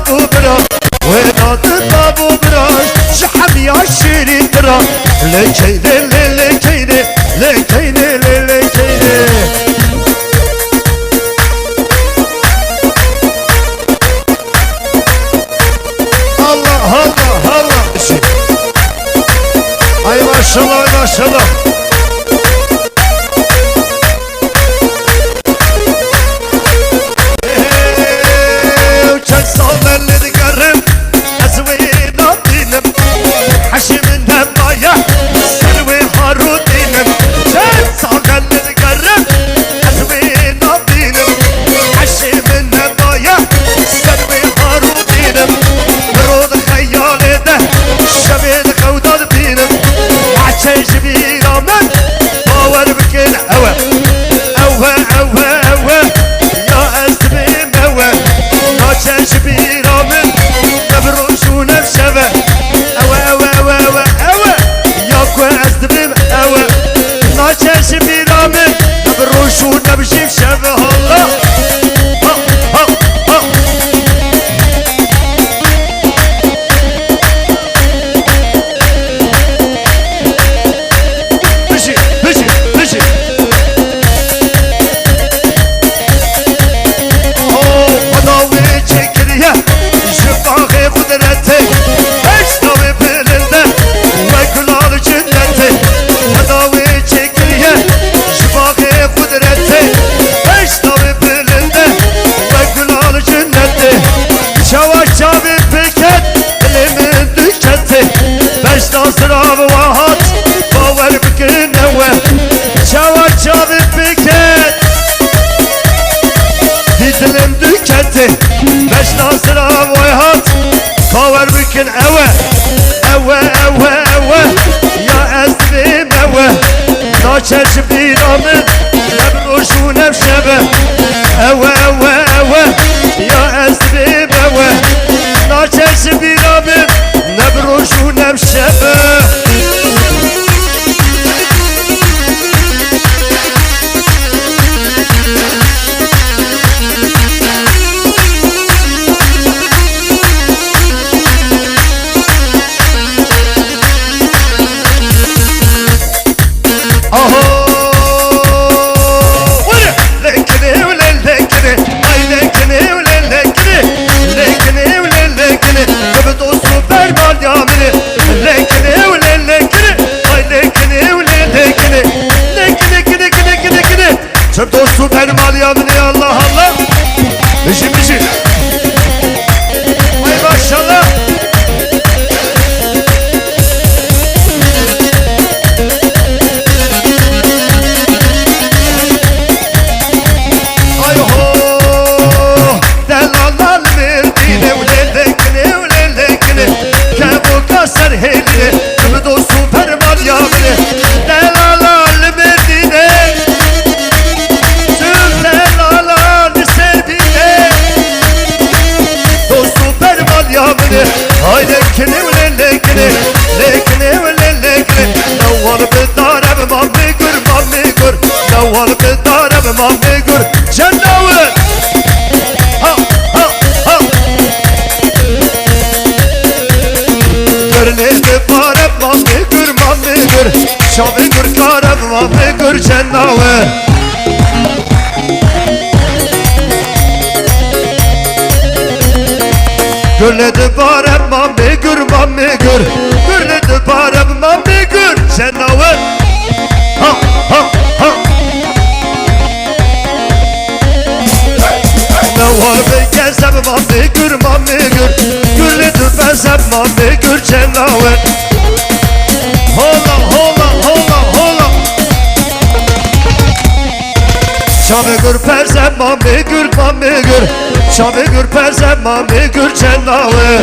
بابو براش وداد بابو براش شحم يا شيرين ترى لكيني لكيني لكيني لكيني الله الله الله اي ما شاء الله ما شاء الله باش ناصر ويهات كاور بكن اوه اوه اوه اوه يا اسبي موه ناچر شبيرامن نبروش ونفشبه اوه اوه اوه يا اسبي موه ناچر شبيرامن نبروش ونفشبه دوستو برمال ya beni Allah Allah Bişi bişi Ay maşallah Ay ho Delalan verdine Ulelekine ulelekine Kebu kasar heline Dostu permal ya beni Delalan verdine Ay lekine ule lekine Lekine ule lekine Navval bedarem mammi gur Navval bedarem mammi gur Cennavı Ha ha ha Görnedi parem mammi gur Şavi gur karem mammi gur Cennavı Gürledi barem mammi gür Gürledi barem mammi gür Cennavı Ha ha ha Navval bekezem mammi gür Gürledi bezem mammi gür Cennavı Hola hola hola hola Şavi gür perzem mammi gür Şavi gür perzem mammi gür Cennavı